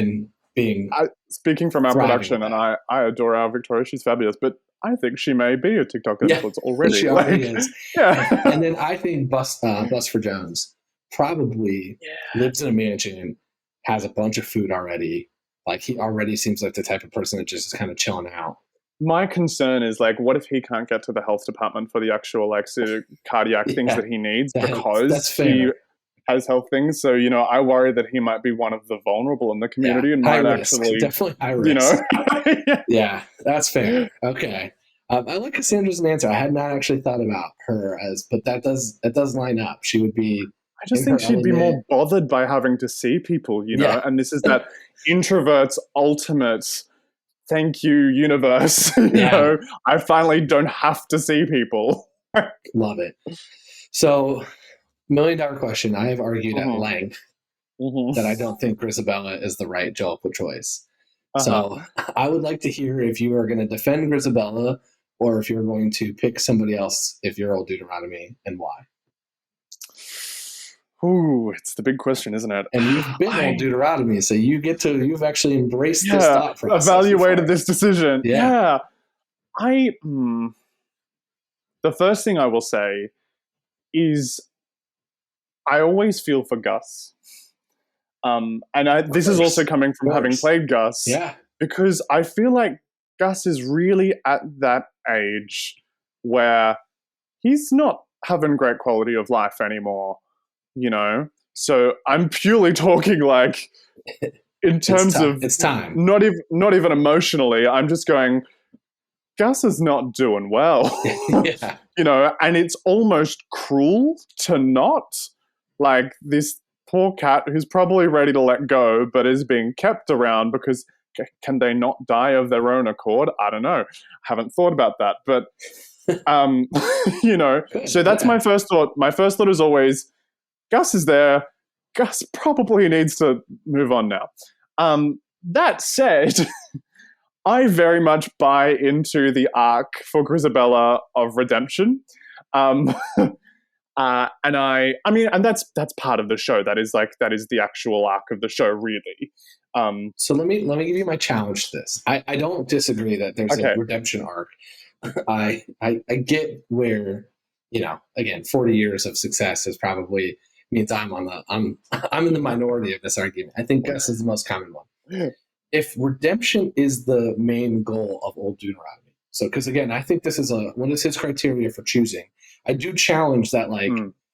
being... Speaking from our production, and I adore our Victoria, she's fabulous, but I think she may be a TikTok influencer already. She already is. Yeah. And then I think Bustopher Jones probably lives in a mansion, has a bunch of food already. Like, he already seems like the type of person that just is kind of chilling out. My concern is, like, what if he can't get to the health department for the actual, like, sort of cardiac things that he needs because he has health things? So, I worry that he might be one of the vulnerable in the community and might actually... Definitely high risk. Yeah, that's fair. Okay. I like Cassandra's answer. I had not actually thought about her but that does line up. She would be... I just think she'd be more bothered by having to see people, and this is that introvert's ultimate thank you, universe. I finally don't have to see people. Love it. So, $1 million question. I have argued at length that I don't think Grisabella is the right Jalpa choice. So I would like to hear if you are going to defend Grisabella or if you're going to pick somebody else if you're old Deuteronomy, and why. Ooh, it's the big question, isn't it? And you've been old Deuteronomy, so you've actually embraced this thought process. Evaluated this decision. Yeah. The first thing I will say is I always feel for Gus. This is also coming from having played Gus. Yeah. Because I feel like Gus is really at that age where he's not having great quality of life anymore. So I'm purely talking like in terms of it's time. Not even emotionally. I'm just going, Gus is not doing well. And it's almost cruel to not, like, this poor cat who's probably ready to let go but is being kept around because can they not die of their own accord? I don't know. Haven't thought about that, but so that's my first thought. My first thought is always, Gus is there. Gus probably needs to move on now. That said, I very much buy into the arc for Grisabella of redemption. And and that's part of the show. That is the actual arc of the show, really. So let me give you my challenge to this. I don't disagree that there's a redemption arc. I get where, again, 40 years of success is probably means I'm in the minority of this argument. I think Gus is the most common one. If redemption is the main goal of Old Deuteronomy, so because again, I think this is what is his criteria for choosing? I do challenge that,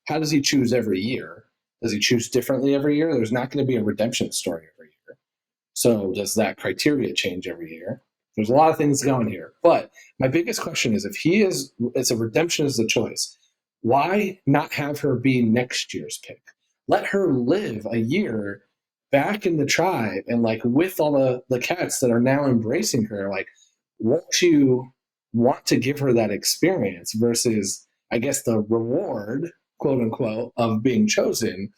how does he choose every year? Does he choose differently every year? There's not going to be a redemption story every year. So does that criteria change every year? There's a lot of things going here. But my biggest question is, if it's a redemption is the choice, why not have her be next year's pick? Let her live a year back in the tribe and with all the cats that are now embracing her. Won't you want to give her that experience versus, I guess, the reward, quote unquote, of being chosen?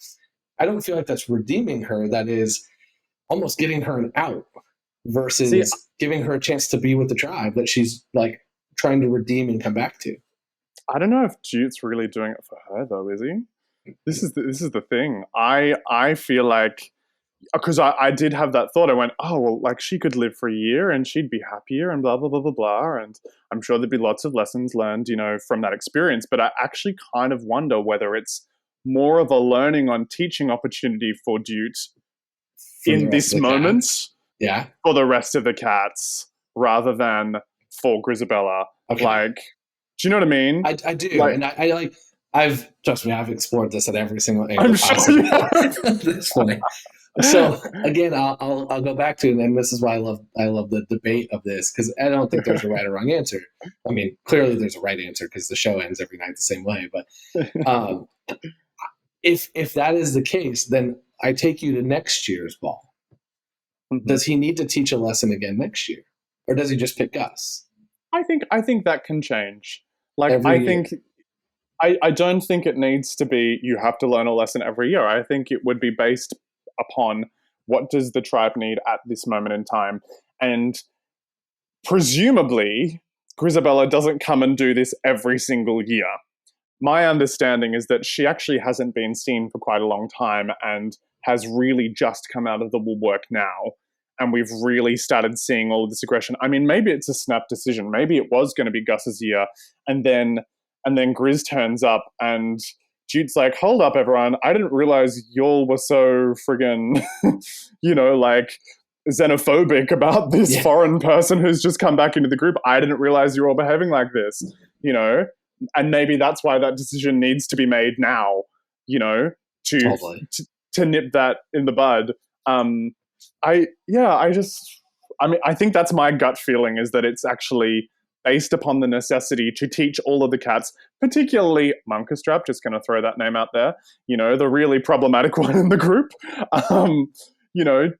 I don't feel like that's redeeming her. That is almost getting her an out versus giving her a chance to be with the tribe that she's trying to redeem and come back to. I don't know if Jute's really doing it for her though, is he? This is the thing. I feel like, because I did have that thought. I went, oh well, she could live for a year and she'd be happier and blah blah blah blah blah, and I'm sure there'd be lots of lessons learned, from that experience. But I actually kind of wonder whether it's more of a learning on teaching opportunity for Jute in this moment, for the rest of the cats, rather than for Grisabella. Okay. Do you know what I mean? I do, and I've trust me, I've explored this at every single angle. I'm sure you have. It's funny. So again, I'll go back to, and this is why I love the debate of this, because I don't think there's a right or wrong answer. I mean, clearly there's a right answer because the show ends every night the same way. But if that is the case, then I take you to next year's ball. Mm-hmm. Does he need to teach a lesson again next year, or does he just pick us? I think that can change. I don't think it needs to be you have to learn a lesson every year. I think it would be based upon what does the tribe need at this moment in time. And presumably, Grisabella doesn't come and do this every single year. My understanding is that she actually hasn't been seen for quite a long time and has really just come out of the woodwork now. And we've really started seeing all of this aggression. I mean, maybe it's a snap decision. Maybe it was going to be Gus's year. And then Grizz turns up and Jude's like, hold up, everyone. I didn't realize y'all were so friggin', xenophobic about this foreign person who's just come back into the group. I didn't realize you were all behaving like this, And maybe that's why that decision needs to be made now, to nip that in the bud. I think that's my gut feeling, is that it's actually based upon the necessity to teach all of the cats, particularly Munkustrap, just going to throw that name out there, the really problematic one in the group,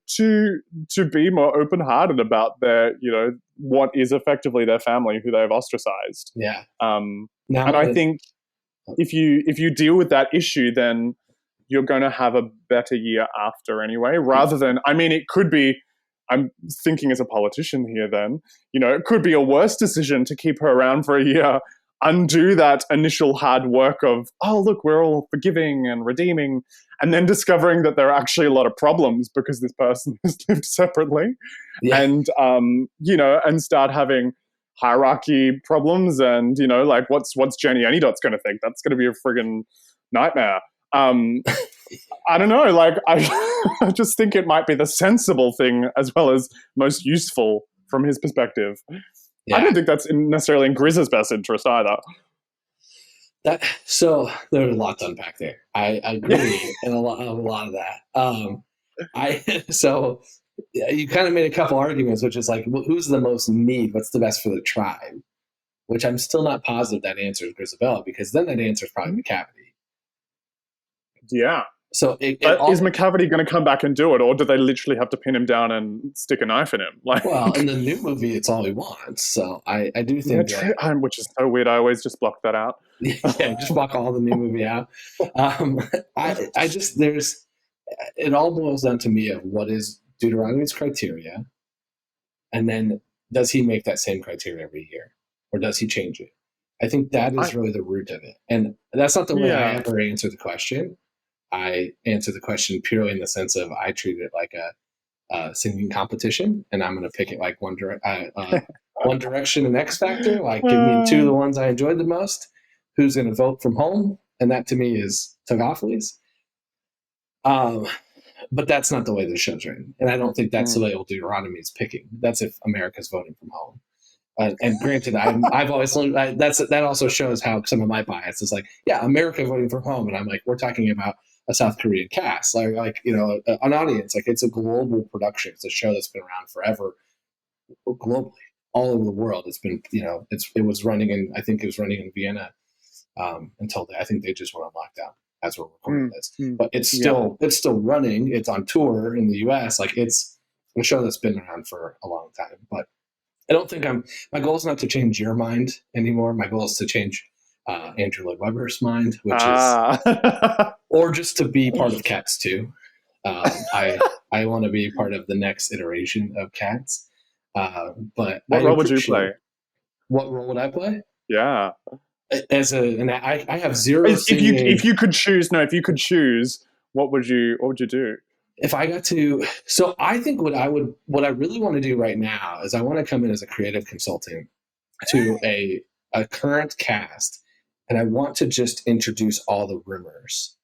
to be more open-hearted about their, what is effectively their family who they've ostracized. Yeah. I think if you deal with that issue, then you're going to have a better year after anyway, rather than, it could be, I'm thinking as a politician here then, it could be a worse decision to keep her around for a year, undo that initial hard work of, oh, look, we're all forgiving and redeeming, and then discovering that there are actually a lot of problems because this person has lived separately, and, and start having hierarchy problems and, what's Jenny Anydot's going to think? That's going to be a friggin' nightmare. I don't know, I just think it might be the sensible thing as well as most useful from his perspective. Yeah. I don't think that's necessarily in Grizz's best interest either. So there's a lot to unpack there. I agree in a lot of that. So you kind of made a couple arguments, which is who's the most need? What's the best for the tribe? Which I'm still not positive that answer is Grisabella, because then that answer is probably McCavity. Yeah. So is McCavity going to come back and do it, or do they literally have to pin him down and stick a knife in him? Well, in the new movie, it's all he wants. So I do think which is so weird. I always just block that out. Yeah, just block all the new movie out. I just it all boils down to me of what is Deuteronomy's criteria, and then does he make that same criteria every year, or does he change it? I think that is really the root of it. And that's not the way I ever answer the question. I answer the question purely in the sense of I treat it like a singing competition, and I'm going to pick it like One Direction and X Factor. Like, give me two of the ones I enjoyed the most. Who's going to vote from home? And that to me is Tugophiles. But that's not the way the show's written. And I don't think that's the way old Deuteronomy is picking. That's if America's voting from home. And granted, I've always learned that also shows how some of my bias is like, yeah, America voting from home. And I'm like, we're talking about a South Korean cast, like an audience. Like, it's a global production. It's a show that's been around forever, globally, all over the world. It's been, it was running in Vienna until I think they just went on lockdown as we're recording this. But it's still running. It's on tour in the US. Like, it's a show that's been around for a long time. But I don't think my goal is not to change your mind anymore. My goal is to change Andrew Lloyd Webber's mind, which is, or just to be part of Cats too. I want to be part of the next iteration of Cats. But what role would you play? What role would I play? Yeah. I have zero. If you could choose, what would you do? If I got to, so I think what I really want to do right now is I want to come in as a creative consultant to a current cast, and I want to just introduce all the rumors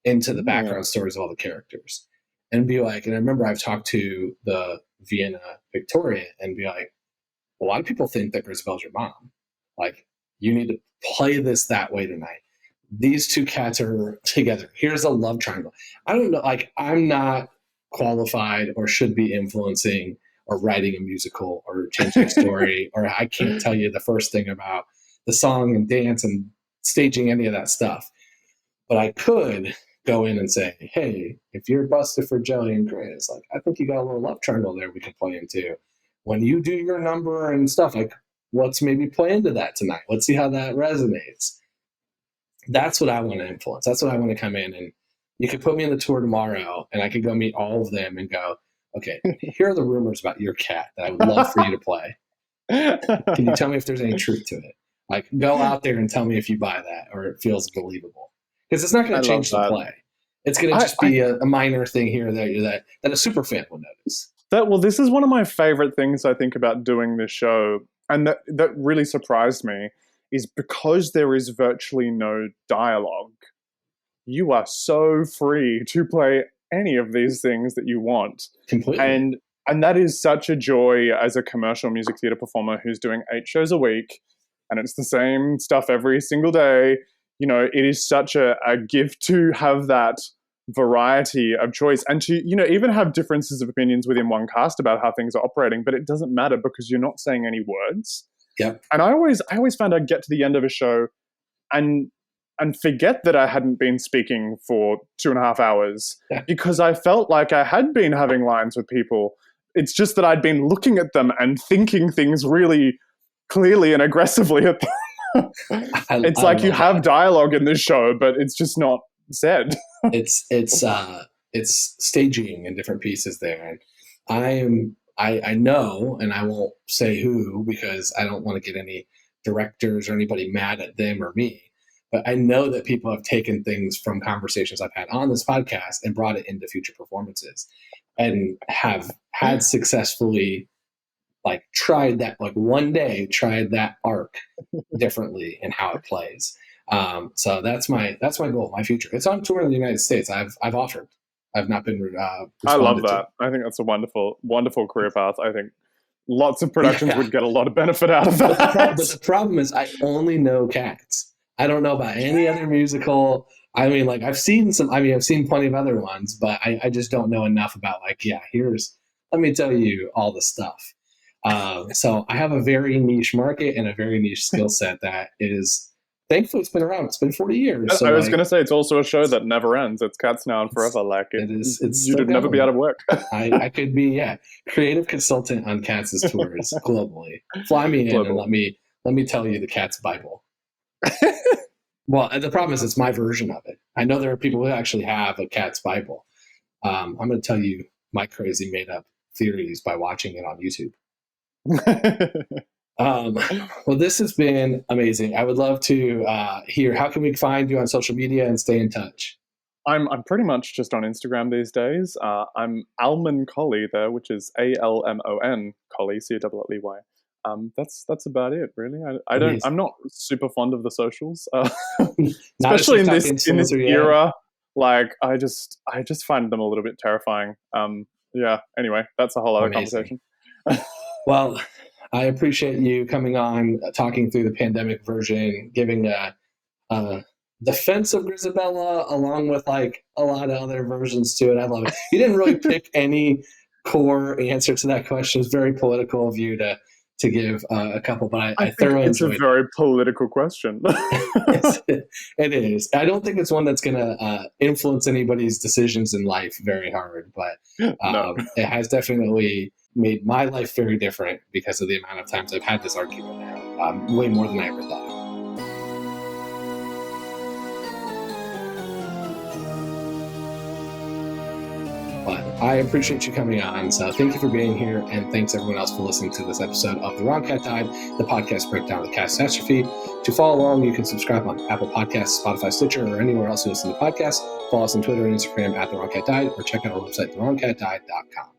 into the background stories of all the characters, and be like, and I remember I've talked to the Vienna Victoria and be like, a lot of people think that Grisabel's your mom. Like, you need to play this that way tonight. These two cats are together. Here's a love triangle. I don't know. Like, I'm not qualified or should be influencing or writing a musical or changing a story, or I can't tell you the first thing about the song and dance and staging any of that stuff. But I could go in and say, hey, if you're Bustopher Jones and Grace, like, I think you got a little love triangle there we can play into. When you do your number and stuff, like, let's maybe play into that tonight. Let's see how that resonates. That's what I want to influence. That's what I want to come in, and you could put me in the tour tomorrow and I could go meet all of them and go, okay, here are the rumors about your cat that I would love for you to play. Can you tell me if there's any truth to it? Like, go out there and tell me if you buy that or it feels believable. Because it's not going to change the play. It's going to just be a minor thing here or there that a super fan will notice. This is one of my favorite things I think about doing this show, and that really surprised me, is because there is virtually no dialogue, you are so free to play any of these things that you want. Completely. And that is such a joy as a commercial music theater performer who's doing 8 shows a week, and it's the same stuff every single day. It is such a gift to have that variety of choice and to, even have differences of opinions within one cast about how things are operating, but it doesn't matter because you're not saying any words. Yep. And I always found I'd get to the end of a show and forget that I hadn't been speaking for 2.5 hours because I felt like I had been having lines with people. It's just that I'd been looking at them and thinking things really clearly and aggressively at them. It's like you have dialogue in this show, but it's just not said. It's staging in different pieces there. And I know, and I won't say who because I don't want to get any directors or anybody mad at them or me, but I know that people have taken things from conversations I've had on this podcast and brought it into future performances and have had successfully tried that, one day tried that arc differently and how it plays. So that's my goal, my future. It's on tour in the United States. I've offered. I've not been I love that. I think that's a wonderful, wonderful career path. I think lots of productions would get a lot of benefit out of that. But the problem is I only know Cats. I don't know about any other musical. I mean, I've seen plenty of other ones, but I just don't know enough about let me tell you all the stuff. So I have a very niche market and a very niche skill set that is, thankfully, it's been around. It's been 40 years. So I was going to say, it's also a show that never ends. It's Cats now and forever. You'd never be out of work. I could be, creative consultant on Cats' tours globally. Fly me in and let me tell you the Cats Bible. Well, the problem is it's my version of it. I know there are people who actually have a Cats Bible. I'm going to tell you my crazy made-up theories by watching it on YouTube. Well, this has been amazing. I would love to hear, how can we find you on social media and stay in touch? I'm pretty much just on Instagram these days. I'm Almon Colley there, which is ALMON Colley, COLLEY. That's about it, really. I'm not super fond of the socials, especially in this era. Like, I just find them a little bit terrifying. Yeah. Anyway, that's a whole other conversation. Well, I appreciate you coming on, talking through the pandemic version, giving a defense of Grisabella, along with like a lot of other versions to it. I love it. You didn't really pick any core answer to that question. It's very political of you to give a couple, but I thoroughly enjoyed it. It's a very political question. It is. I don't think it's one that's going to influence anybody's decisions in life very hard, but No. It has definitely made my life very different because of the amount of times I've had this argument now, way more than I ever thought. But I appreciate you coming on, so thank you for being here, and thanks everyone else for listening to this episode of The Wrong Cat Died, the podcast breakdown of the catastrophe. To follow along, you can subscribe on Apple Podcasts, Spotify, Stitcher, or anywhere else you listen to podcasts. Follow us on Twitter and Instagram at The Wrong Cat Died, or check out our website, thewrongcatdied.com.